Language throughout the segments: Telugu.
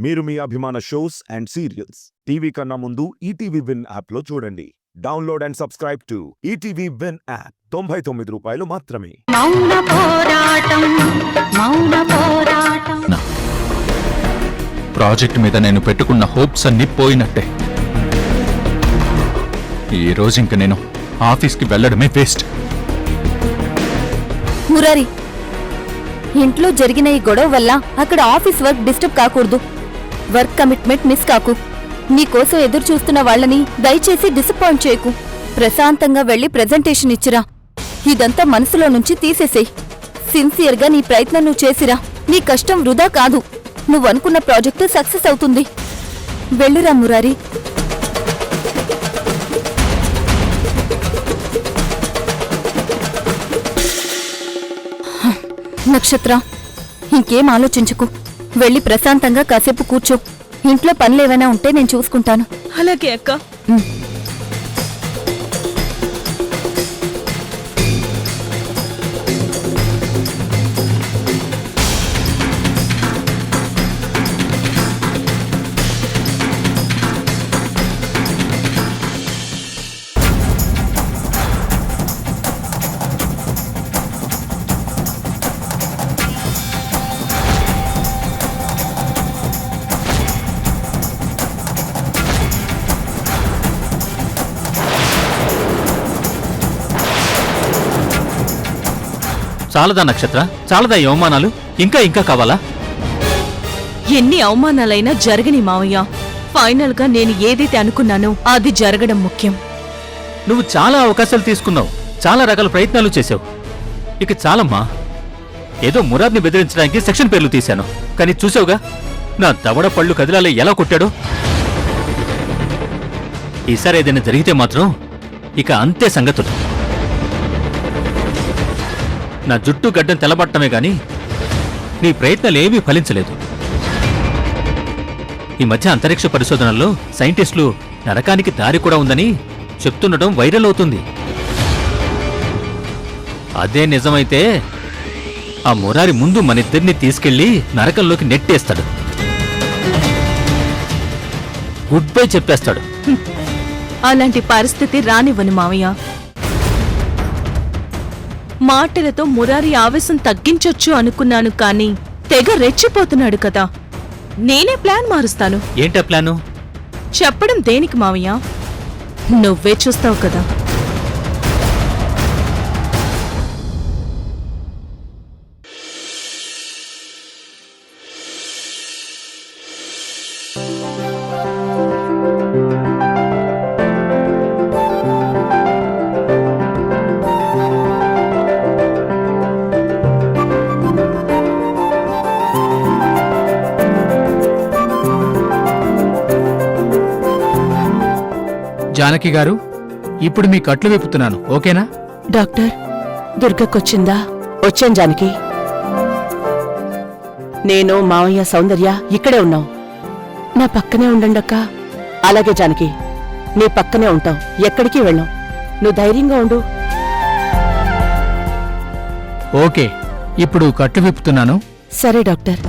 మీరు మీ అభిమాన షోస్ అండ్ సీరియల్స్ టీవీ కన్నా ముందు ఈటీవీ విన్ యాప్లో చూడండి. Download and subscribe to ETV win app. 99 రూపాయలు మాత్రమే. మౌన పోరాటం మౌన పోరాటం. ప్రాజెక్ట్ మీద నేను పెట్టుకున్న హోప్స్ అన్ని పోయినట్టే. ఈ రోజు ఇంక నేను ఆఫీస్కి వెళ్ళడమే వేస్ట్. మురారి, ఇంట్లో జరిగిన ఈ గొడవ వల్ల అక్కడ ఆఫీస్ వర్క్ డిస్టర్బ్ కాకూడదు. వర్క్ కమిట్మెంట్ మిస్ కాకు. నీకోసం ఎదురు చూస్తున్న వాళ్ళని దయచేసి డిసప్పాయింట్ చేయకు. ప్రశాంతంగా వెళ్లి ప్రెజెంటేషన్ ఇచ్చిరా. ఇదంతా మనసులో నుంచి తీసేసేయ్. సిన్సియర్గా నీ ప్రయత్నం నువ్వు చేసిరా. నీ కష్టం వృధా కాదు. నువ్వనుకున్న ప్రాజెక్టు సక్సెస్ అవుతుంది. వెళ్ళురా మురారి. నక్షత్ర, ఇంకేం ఆలోచించకు. వెళ్ళి ప్రశాంతంగా కాసేపు కూర్చో. ఇంట్లో పనులేమైనా ఉంటే నేను చూసుకుంటాను. అలాగే అక్క. చాలదా నక్షత్ర? చాలదా ఈ అవమానాలు? ఇంకా ఇంకా కావాలా? ఎన్ని అవమానాలైనా జరగని మావయ్య. ఫైనల్ గా నేను ఏదైతే అనుకున్నానో అది జరగడం ముఖ్యం. నువ్వు చాలా అవకాశాలు తీసుకున్నావు, చాలా రకాల ప్రయత్నాలు చేశావు. ఇక చాలమ్మా. ఏదో మురాద్ని బెదిరించడానికి సెక్షన్ పేర్లు తీశాను, కానీ చూసావుగా నా దవడ పళ్ళు కదిలాలే ఎలా కొట్టాడో. ఈసారి ఏదైనా జరిగితే మాత్రం ఇక అంతే సంగతులు. నా జుట్టు గడ్డం తెల్లబట్టమే గాని నీ ప్రయత్నాలేమీ ఫలించలేదు. ఈ మధ్య అంతరిక్ష పరిశోధనల్లో సైంటిస్టులు నరకానికి దారి కూడా ఉందని చెప్తుండటం వైరల్ అవుతుంది. అదే నిజమైతే ఆ మురారి ముందు మనిద్దరిని తీసుకెళ్లి నరకంలోకి నెట్టేస్తాడు. గుడ్ బై చెప్పేస్తాడు. అలాంటి పరిస్థితి రానివ్వను మావయ్య. మాటలతో మురారి ఆవేశం తగ్గించొచ్చు అనుకున్నాను, కానీ తెగ రెచ్చిపోతున్నాడు కదా. నేనే ప్లాన్ మారుస్తాను. ఏంటా ప్లాను? చెప్పడం దేనికి మావయ్య? నువ్వే చూస్తావు కదా. జానకి గారు, ఇప్పుడు మీ కట్లు విప్పుతున్నాను, ఓకేనా? డాక్టర్, దుర్గకొచ్చిందా? వచ్చాను జానకి. నేను మావయ్య సౌందర్య ఇక్కడే ఉన్నాం. నా పక్కనే ఉండండక్క. అలాగే జానకి, నీ పక్కనే ఉంటాం, ఎక్కడికి వెళ్ళాం. నువ్వు ధైర్యంగా ఉండు. ఓకే, ఇప్పుడు కట్లు విప్పుతున్నాను. సరే డాక్టర్.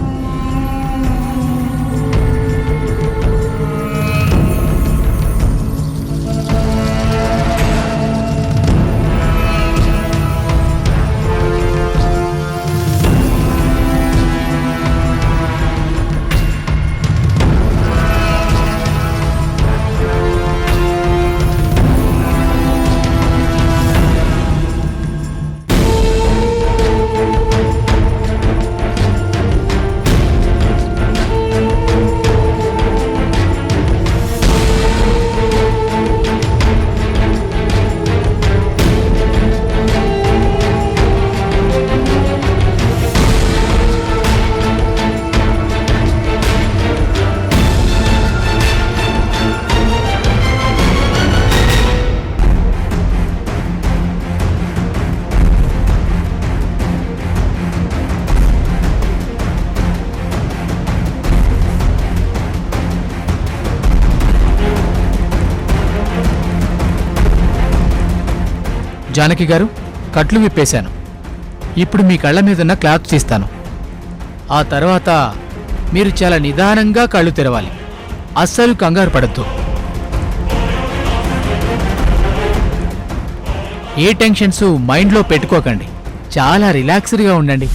జానకి గారు, కట్లు విప్పేశాను. ఇప్పుడు మీ కళ్ళ మీదున్న క్లాత్ తీస్తాను. ఆ తర్వాత మీరు చాలా నిదానంగా కళ్ళు తెరవాలి. అస్సలు కంగారు పడద్దు. ఏ టెన్షన్స్ మైండ్లో పెట్టుకోకండి. చాలా రిలాక్స్డ్గా ఉండండి.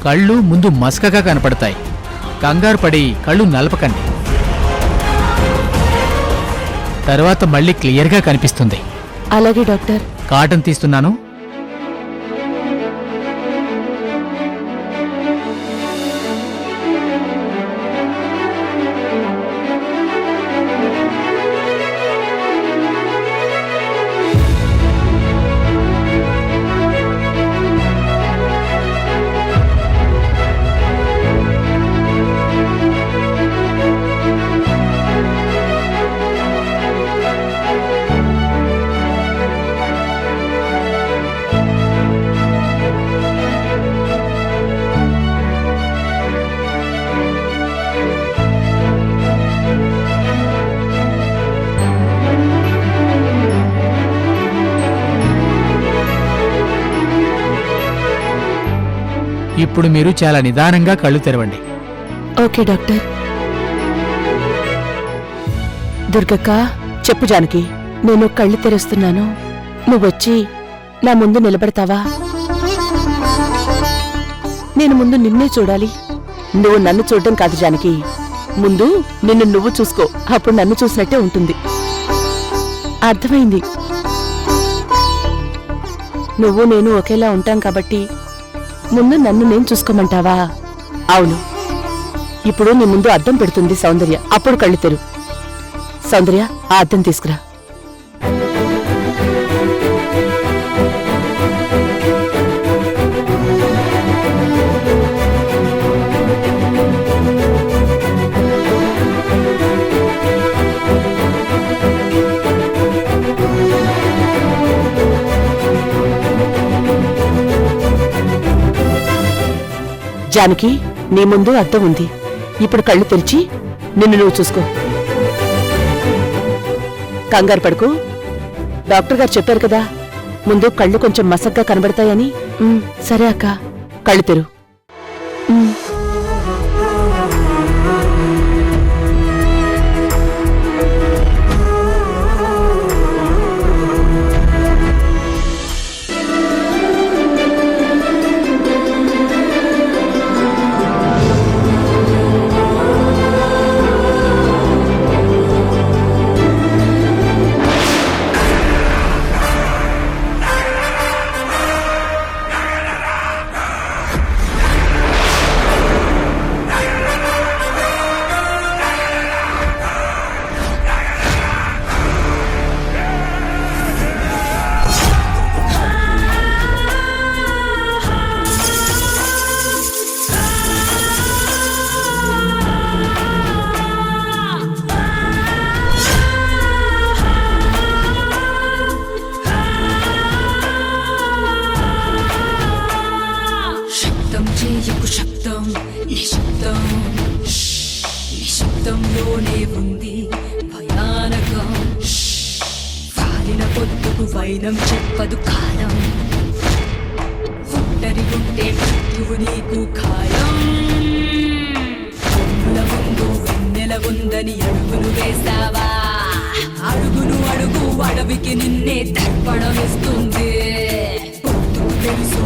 కళ్ళు ముందు మసకగా కనపడతాయి. కంగారు పడి కళ్ళు నలపకండి. తర్వాత మళ్ళీ క్లియర్గా కనిపిస్తుంది. అలాగే డాక్టర్. కాటన్ తీస్తున్నాను. ఇప్పుడు మీరు చాలా నిదానంగా కళ్ళు తెరవండి. Okay doctor. దుర్గక్క, చెప్పు జానకి. నేను కళ్ళు తెరుస్తున్నాను, నువ్వొచ్చి నా ముందు నిలబడతావా? నేను ముందు నిన్నే చూడాలి. నువ్వు నన్ను చూడడం కాదు జానకి, ముందు నిన్ను నువ్వు చూసుకో. అప్పుడు నన్ను చూసినట్టే ఉంటుంది. అర్థమైంది. నువ్వు నేను ఒకేలా ఉంటాం కాబట్టి ముందు నన్ను నేను చూసుకోమంటావా? అవును. ఇప్పుడు నీ ముందు అద్దం పెడుతుంది సౌందర్య, అప్పుడు కళ్ళు తెరు. సౌందర్య, ఆ అద్దం తీసుకురా. జానకి, నీ ముందు అద్దం ఉంది. ఇప్పుడు కళ్ళు తెరిచి నిన్ను నువ్వు చూసుకో. కంగారు పడుకు. డాక్టర్ గారు చెప్పారు కదా, ముందు కళ్ళు కొంచెం మసగ్గా కనబడతాయని. సరే అక్క, కళ్ళు తెరు. నిశ్శబ్దంలోనే ఉంది భయానకం. వాలిన పొద్దుకు వైనం చెప్పదు కాలం. ఒంటరి ఉంటే మృత్యువు నీకు ఖాయం. కొమ్ముల ముందు వెన్నెల ఉందని అడుగులు వేసావా? అడుగును అడుగు అడవికి నిన్నే తర్పణమిస్తుంది. పొద్దుకు తెలుసు